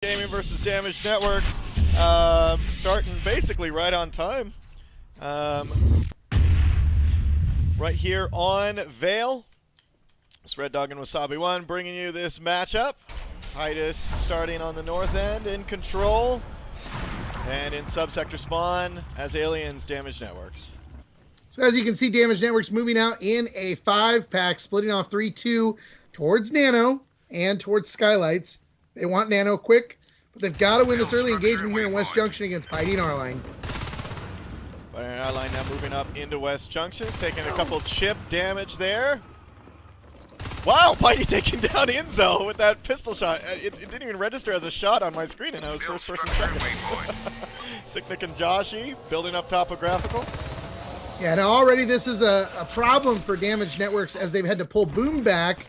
Gaming versus Damage Networks, starting basically right on time. Right here on Vale. It's REDDOG and Wasabi 1 bringing you this matchup. Titus starting on the north end in control, and in subsector spawn as aliens Damage Networks. So as you can see, Damage Networks moving out in a 5-pack, splitting off 3-2 towards Nano and towards Skylights. They want Nano quick, but they've got to win this early engagement here in West Junction against Bitey and R-Line. Bitey and R-Line now moving up into West Junction, taking a couple chip damage there. Wow, Bitey taking down Inzo with that pistol shot. It didn't even register as a shot on my screen, and I was first person second. Sicknick and Joshy building up topographical. Yeah, now already this is a problem for Damage Networks as they've had to pull Boom back.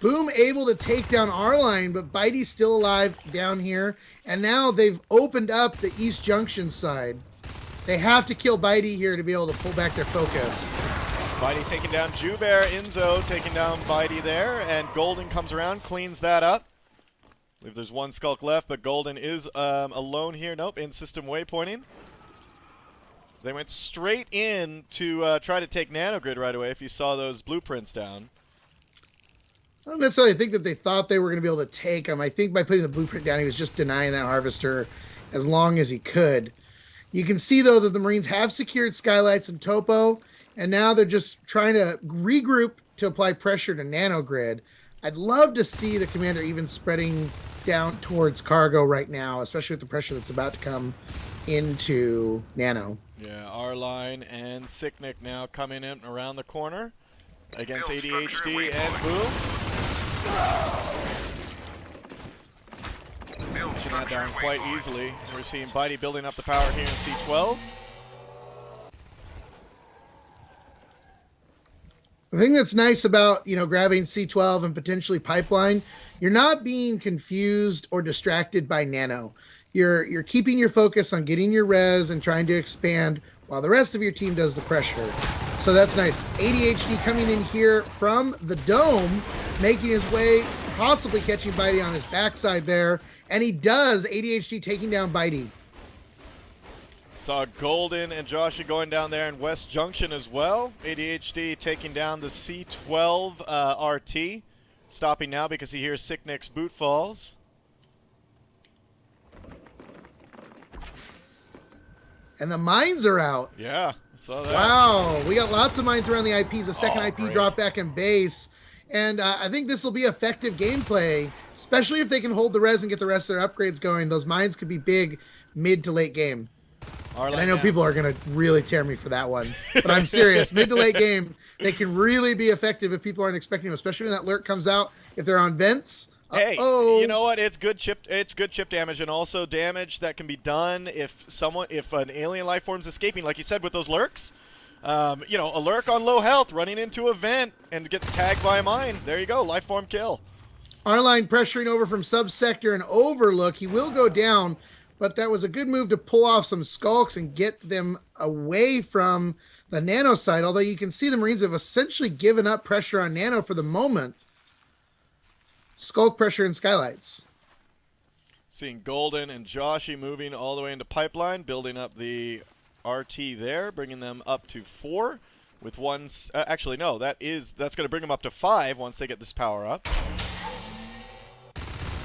Boom able to take down R-Line, but Bitey's still alive down here. And now they've opened up the East Junction side. They have to kill Bitey here to be able to pull back their focus. Bitey taking down Jubear, Inzo taking down Bitey there, and Golden comes around, cleans that up. I believe there's one Skulk left, but Golden is alone here. Nope, in system waypointing. They went straight in to try to take Nanogrid right away if you saw those blueprints down. I don't necessarily think that they thought they were going to be able to take him. I think by putting the blueprint down, he was just denying that Harvester as long as he could. You can see, though, that the Marines have secured Skylights and Topo, and now they're just trying to regroup to apply pressure to Nanogrid. I'd love to see the commander even spreading down towards Cargo right now, especially with the pressure that's about to come into Nano. Yeah, R-Line and Sicknick now coming in around the corner against ADHD and Boom. Pushing that down quite easily. We're seeing Bitey building up the power here in C12. The thing that's nice about, grabbing C12 and potentially Pipeline, you're not being confused or distracted by Nano. You're keeping your focus on getting your res and trying to expand while the rest of your team does the pressure. So that's nice. ADHD coming in here from the dome, making his way, possibly catching Bitey on his backside there. And he does. ADHD taking down Bitey. Saw Golden and Joshy going down there in West Junction as well. ADHD taking down the C12 RT. Stopping now because he hears Sicknick's boot falls. And the mines are out. Yeah, I saw that. Wow, we got lots of mines around the IPs. A second IP great. drop back in base. And I think this will be effective gameplay, especially if they can hold the res and get the rest of their upgrades going. Those mines could be big mid to late game. And I know people are going to really tear me for that one. But I'm serious. Mid to late game, they can really be effective if people aren't expecting them, especially when that lurk comes out. If they're on vents. Hey, you know what? It's good chip. It's good chip damage, and also damage that can be done if an alien life form's escaping, like you said with those lurks. A lurk on low health running into a vent and get tagged by a mine. There you go, life form kill. R-Line pressuring over from subsector and Overlook. He will go down, but that was a good move to pull off some skulks and get them away from the Nano side. Although you can see the Marines have essentially given up pressure on Nano for the moment. Skulk pressure and Skylights. Seeing Golden and Joshy moving all the way into Pipeline, building up the RT there, bringing them up to 4 with one. Actually, no, that's going to bring them up to 5 once they get this power up.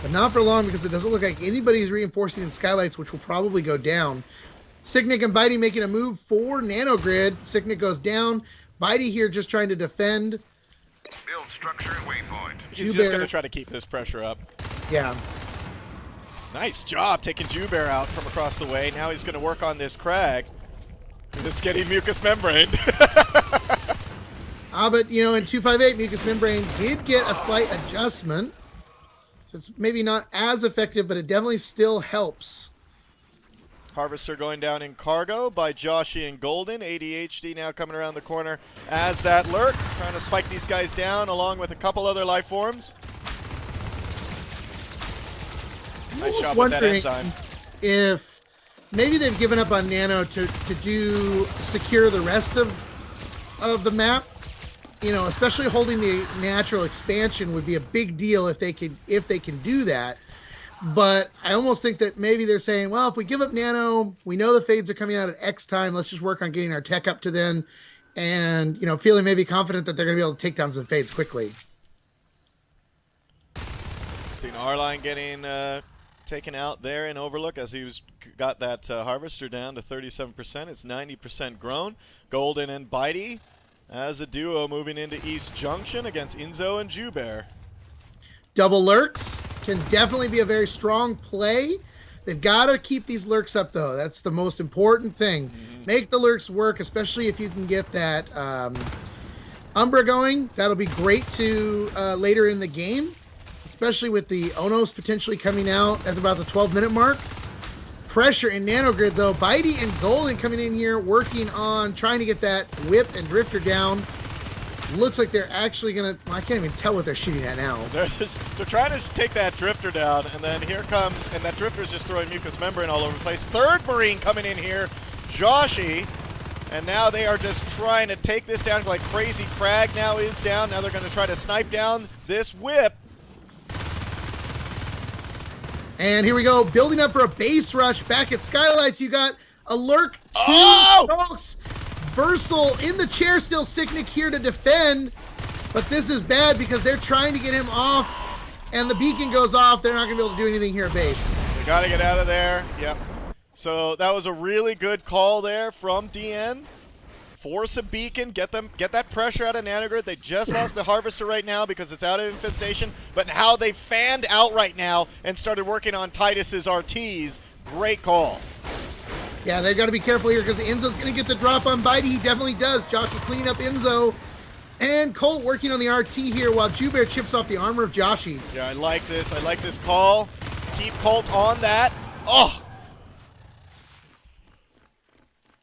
But not for long because it doesn't look like anybody's reinforcing in Skylights, which will probably go down. Sicknick and Bitey making a move for Nanogrid. Sicknick goes down. Bitey here just trying to defend. Build structure and waypoint. He's just going to try to keep this pressure up. Yeah. Nice job taking Jubear out from across the way. Now he's going to work on this Crag. It's getting mucus membrane. But, in 258, mucus membrane did get a slight adjustment. So it's maybe not as effective, but it definitely still helps. Harvester going down in Cargo by Joshy and Golden. ADHD now coming around the corner as that lurk, trying to spike these guys down along with a couple other life forms. Nice job with that enzyme. If maybe they've given up on Nano to secure the rest of the map. Especially holding the natural expansion would be a big deal if they can do that. But I almost think that maybe they're saying, well, if we give up nano, we know the fades are coming out at X time. Let's just work on getting our tech up to then. And, feeling maybe confident that they're going to be able to take down some fades quickly. Seen R-Line getting taken out there in Overlook as he got that Harvester down to 37%. It's 90% grown. Golden and Bitey as a duo moving into East Junction against Inzo and Jubear. Double lurks can definitely be a very strong play. They've got to keep these lurks up, though. That's the most important thing. Make the lurks work, especially if you can get that Umbra going. That'll be great to later in the game, especially with the Onos potentially coming out at about the 12-minute mark. Pressure in Nanogrid, though. Bitey and Golden coming in here working on trying to get that Whip and Drifter down. Looks like they're actually gonna. Well, I can't even tell what they're shooting at now. They're trying to take that Drifter down, and then here comes, and that Drifter's just throwing mucus membrane all over the place. Third Marine coming in here, Joshi, and now they are just trying to take this down like crazy. Crag now is down. Now they're going to try to snipe down this Whip. And here we go, building up for a base rush back at Skylights. You got a lurk, two stalks. Versal in the chair still, Sicknick here to defend, but this is bad because they're trying to get him off, and the beacon goes off. They're not going to be able to do anything here at base. They got to get out of there. Yep. So that was a really good call there from DN. Force a beacon, get that pressure out of Nanogrid. They just lost the Harvester right now because it's out of infestation, but how they fanned out right now and started working on Titus's RTs. Great call. Yeah, they've got to be careful here because Enzo's going to get the drop on Bitey. He definitely does. Josh is cleaning up Enzo. And Colt working on the RT here while Jubear chips off the armor of Joshi. Yeah, I like this. I like this call. Keep Colt on that. Oh!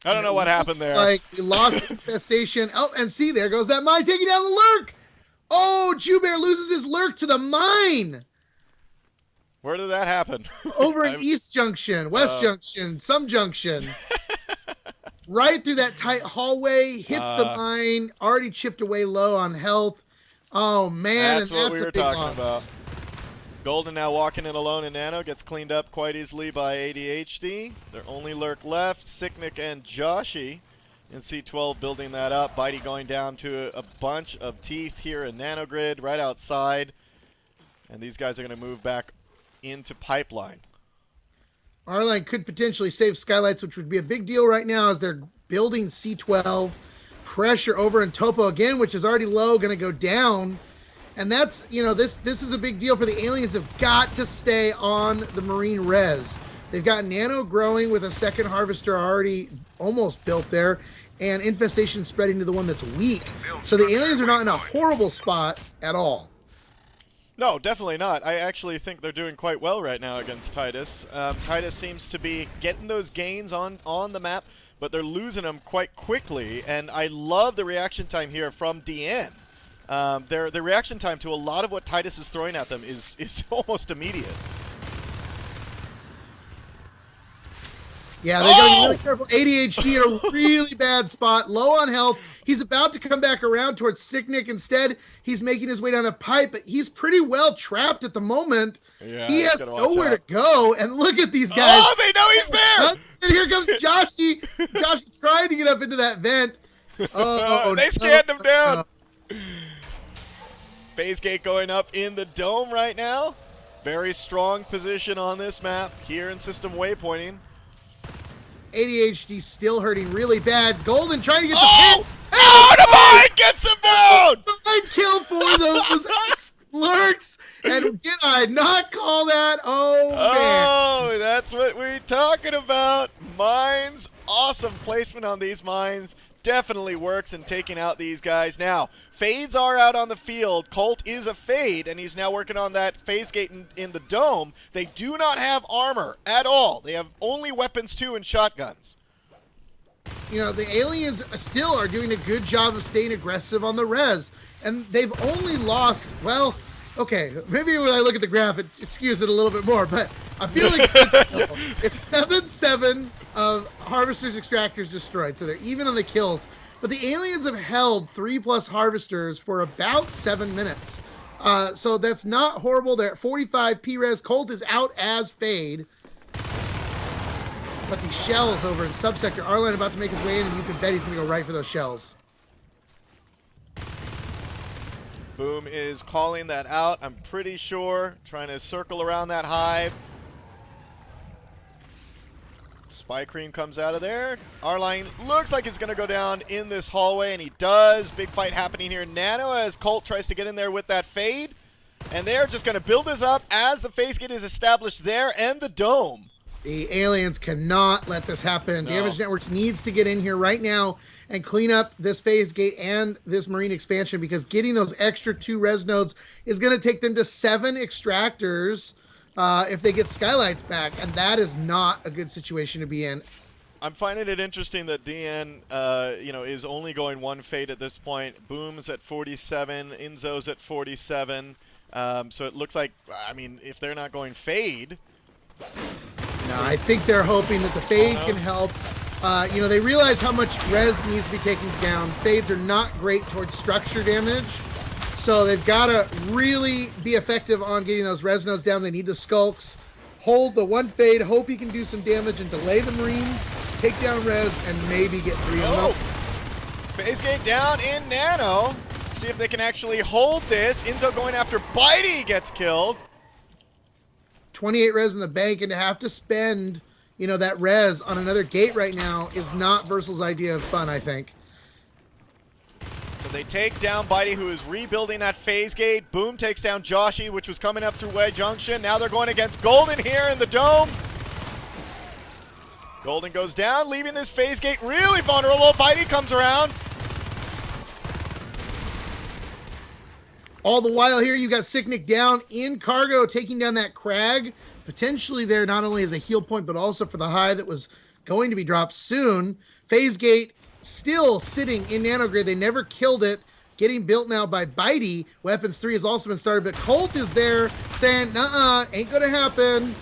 I don't know what happened there. Like we lost infestation. Oh, and see, there goes that mine taking down the lurk. Oh, Jubear loses his lurk to the mine. Where did that happen? Over in East Junction, West Junction, some junction. Right through that tight hallway, hits the mine, already chipped away low on health. Oh, man. That's what we were talking about. Golden now walking in alone in Nano, gets cleaned up quite easily by ADHD. Their only lurk left, Sicknick and Joshi in C12 building that up. Bitey going down to a bunch of teeth here in Nanogrid right outside. And these guys are going to move back into Pipeline. R-Line could potentially save Skylights, which would be a big deal right now as they're building C12. Pressure over in Topo again, which is already low, going to go down. And that's, this is a big deal for the aliens. Have got to stay on the Marine res. They've got Nano growing with a second Harvester already almost built there, and infestation spreading to the one that's weak. So the aliens are not in a horrible spot at all. No, definitely not. I actually think they're doing quite well right now against Titus. Titus seems to be getting those gains on the map, but they're losing them quite quickly, and I love the reaction time here from DN. Their reaction time to a lot of what Titus is throwing at them is almost immediate. Yeah, they got to be really careful. ADHD in a really bad spot, low on health. He's about to come back around towards Sicknick. Instead, he's making his way down a pipe, but he's pretty well trapped at the moment. Yeah, he has nowhere to go, and look at these guys. Oh, they know he's there! And here comes Joshi. Josh trying to get up into that vent. Oh, they scanned him down. Phase gate going up in the dome right now. Very strong position on this map here in system waypointing. ADHD still hurting really bad. Golden trying to get the pin. Oh, the mine gets him down! Mine kill for those lurks. And did I not call that? Oh, man. Oh, that's what we're talking about. Mines, awesome placement on these mines. Definitely works in taking out these guys. Now, fades are out on the field. Colt is a fade, and he's now working on that phase gate in the dome. They do not have armor at all. They have only weapons 2 and shotguns. The aliens still are doing a good job of staying aggressive on the res. And they've only lost, well, okay, maybe when I look at the graph, it skews it a little bit more, but I feel like it's 7-7 of Harvesters, Extractors destroyed, so they're even on the kills. But the aliens have held 3+ Harvesters for about 7 minutes. So that's not horrible. They're at 45 P-Res. Colt is out as Fade. But these shells over in subsector, Arlen about to make his way in, and you can bet he's going to go right for those shells. Boom is calling that out, I'm pretty sure. Trying to circle around that hive. Spy Cream comes out of there. Arline looks like he's going to go down in this hallway, and he does. Big fight happening here. Nano as Colt tries to get in there with that Fade. And they're just going to build this up as the phase gate is established there and the dome. The aliens cannot let this happen. No. Damage Networks needs to get in here right now and clean up this phase gate and this marine expansion, because getting those extra 2 res nodes is going to take them to 7 extractors if they get skylights back, and that is not a good situation to be in. I'm finding it interesting that DN, is only going 1 Fade at this point. Boom's at 47, Inzo's at 47. So it looks like, if they're not going Fade. No, I think they're hoping that the Fade can help. They realize how much res needs to be taken down. Fades are not great towards structure damage, so they've got to really be effective on getting those res nodes down. They need the skulks. Hold the 1 Fade, hope he can do some damage and delay the Marines, take down res, and maybe get 3 on them. Phase gate down in Nano. Let's see if they can actually hold this. Inzo going after Bitey, gets killed. 28 res in the bank, and to have to spend, that res on another gate right now is not Versal's idea of fun, I think. So they take down Bitey, who is rebuilding that phase gate. Boom takes down Joshi, which was coming up through Way Junction. Now they're going against Golden here in the dome. Golden goes down, leaving this phase gate really vulnerable. Bitey comes around. All the while here, you got Sicknick down in cargo, taking down that Crag. Potentially there not only as a heal point, but also for the hive that was going to be dropped soon. Phase gate still sitting in nanogrid. They never killed it. Getting built now by Bitey. Weapons 3 has also been started, but Colt is there saying, nuh-uh, ain't gonna happen.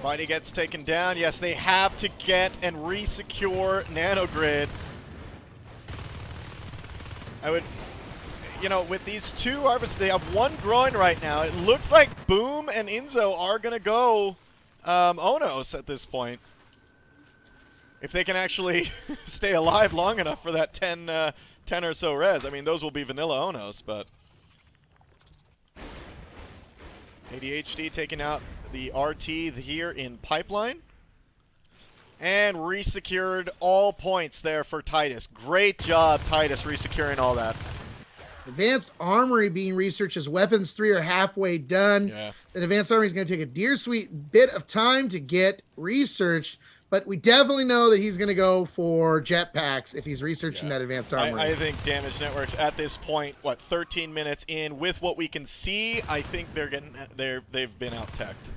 Bitey gets taken down. Yes, they have to get and re-secure nanogrid. I would... with these 2 harvests, they have 1 growing right now. It looks like Boom and Inzo are going to go Onos at this point. If they can actually stay alive long enough for that 10 or so res. Those will be vanilla Onos, but... ADHD taking out the RT here in Pipeline. And re-secured all points there for Titus. Great job, Titus, re-securing all that. Advanced Armory being researched as Weapons 3 are halfway done. Yeah. The Advanced Armory is going to take a dear sweet bit of time to get researched, but we definitely know that he's going to go for jetpacks if he's researching that Advanced Armory. I think Damage Networks at this point, 13 minutes in, with what we can see, I think they've been out-teched.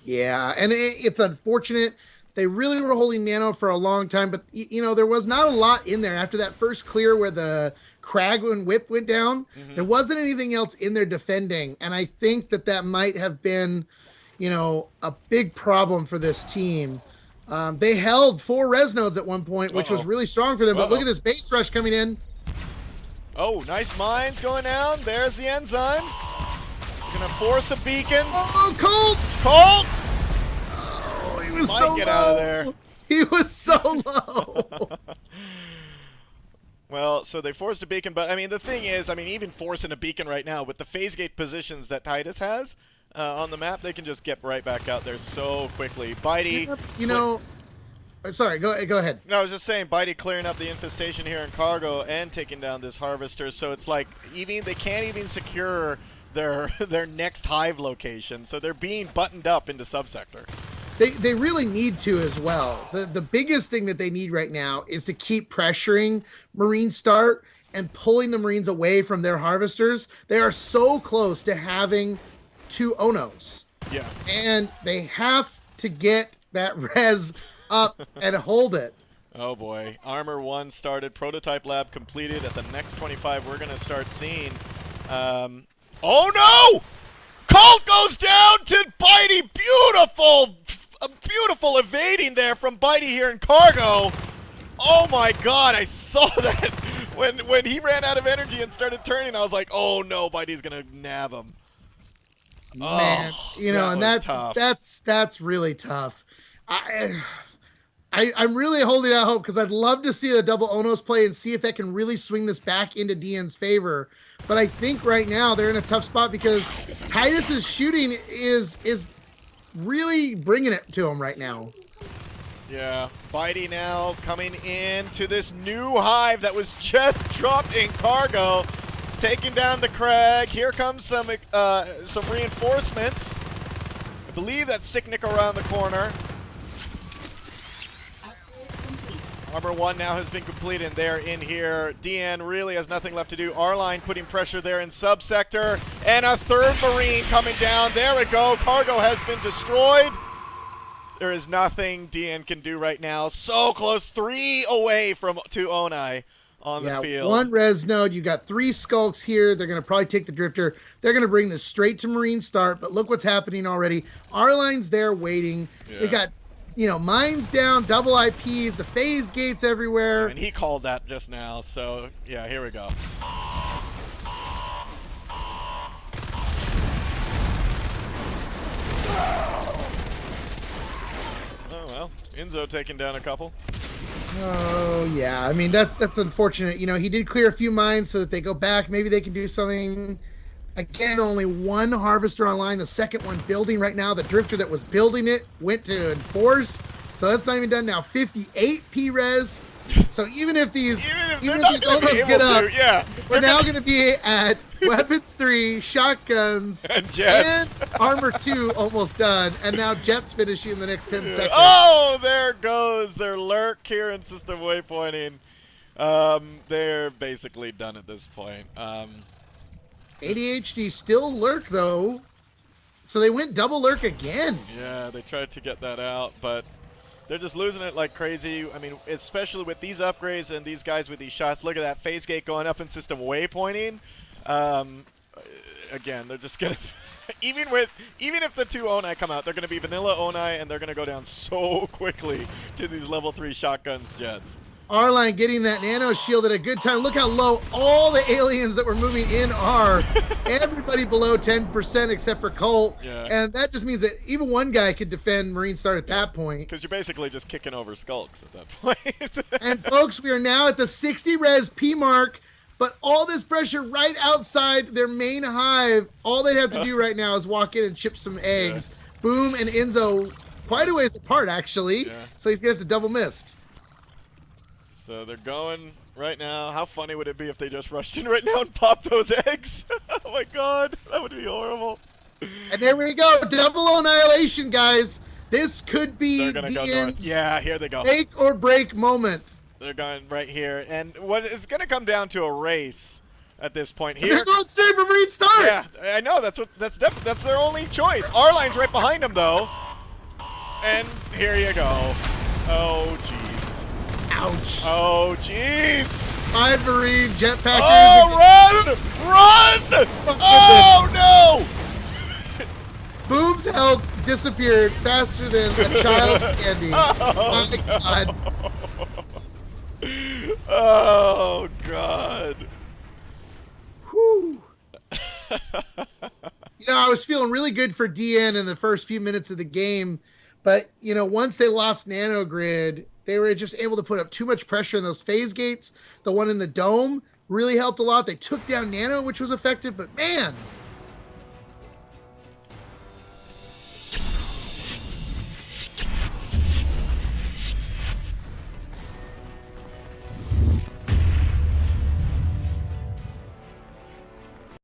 Yeah, and it's unfortunate. They really were holding Nano for a long time, but, there was not a lot in there. After that first clear where the Crag and Whip went down, there wasn't anything else in there defending, and I think that might have been, a big problem for this team. They held 4 res nodes at one point, which was really strong for them, but look at this base rush coming in. Oh, nice mines going down. There's the enzyme. Gonna force a beacon. Oh, Colt! Colt! He was Might so get low. out of there. He was so low. Well, so they forced a beacon, but the thing is, even forcing a beacon right now with the phase gate positions that Titus has on the map, they can just get right back out there so quickly. Bitey, Sorry, go ahead. No, I was just saying, Bitey clearing up the infestation here in cargo and taking down this harvester. So it's like they can't even secure their next hive location, so they're being buttoned up into subsector. They really need to as well. The biggest thing that they need right now is to keep pressuring Marine Start and pulling the Marines away from their harvesters. They are so close to having 2 Onos. Yeah. And they have to get that res up and hold it. Oh boy. Armor 1 started. Prototype lab completed. At the next 25, we're going to start seeing... oh no! Colt goes down to Bitey. Beautiful evading there from Bitey here in cargo. Oh my god, I saw that. When he ran out of energy and started turning, I was like, oh no, Bitey's gonna nab him. Man, you know, and was tough. that's really tough. I'm really holding out hope because I'd love to see a double Onos play and see if that can really swing this back into DN's favor. But I think right now they're in a tough spot because Titus's shooting is really bringing it to him right now. Yeah, Bitey now coming into this new hive that was just dropped in cargo. It's taking down the Crag. Here comes some reinforcements. I believe that's Sicknick around the corner. Armor 1 now has been completed, and they're in here. DN really has nothing left to do. R-Line putting pressure there in subsector. And a third Marine coming down. There we go. Cargo has been destroyed. There is nothing DN can do right now. So close. 3 away from to Onai on the field. 1 res node. You got 3 skulks here. They're going to probably take the drifter. They're going to bring this straight to Marine start. But look what's happening already. R-Line's there waiting. Yeah. They got, you know, mines down, double IPs, the phase gates everywhere. And he called that just now, so yeah, here we go. Oh well, Enzo taking down a couple. Oh yeah, I mean that's unfortunate. You know, he did clear a few mines so that they go back. Maybe they can do something. Again, only 1 harvester online. The second one building right now. The drifter that was building it went to enforce. So that's not even done now. 58 P-res. So even if these Onos get up, we're now going to be at weapons 3, shotguns, and jets. And armor 2 almost done. And now jets finishing in the next 10 seconds. Oh, there goes their lurk here in system waypointing. They're basically done at this point. ADHD still lurk though, so they went double lurk again. Yeah, they tried to get that out, but they're just losing it like crazy. I mean, especially with these upgrades and these guys with these shots. Look at that phase gate going up in system waypointing. Again, they're just gonna even if the 2 Onai come out, they're gonna be vanilla Onai and they're gonna go down so quickly to these level 3 shotguns jets. R-Line getting that nano shield at a good time. Look how low all the aliens that were moving in are. Everybody below 10% except for Colt. Yeah. And that just means that even one guy could defend Marine Start at that point. Because you're basically just kicking over skulks at that point. And folks, we are now at the 60 res P mark, but all this pressure right outside their main hive. All they have to do right now is walk in and chip some eggs. Yeah. Boom and Enzo quite a ways apart, actually. Yeah. So he's going to have to double mist. So they're going right now. How funny would it be if they just rushed in right now and popped those eggs? Oh my god, that would be horrible. And there we go, double annihilation, guys. This could be DN's yeah, here they go. Make or break moment. They're going right here, and what is going to come down to a race at this point here. They're going straight for Marine Start. Yeah, I know. That's their only choice. R-Line's right behind them though, and here you go. Oh geez. Ouch. Oh, jeez. 5 Marine jetpackers. Oh, run! Oh, no! Boom's health disappeared faster than a child candy. Oh, my God. Oh, God. Whew. You know, I was feeling really good for DN in the first few minutes of the game, but, you know, once they lost Nanogrid, they were just able to put up too much pressure in those phase gates. The one in the dome really helped a lot. They took down Nano, which was effective, but man,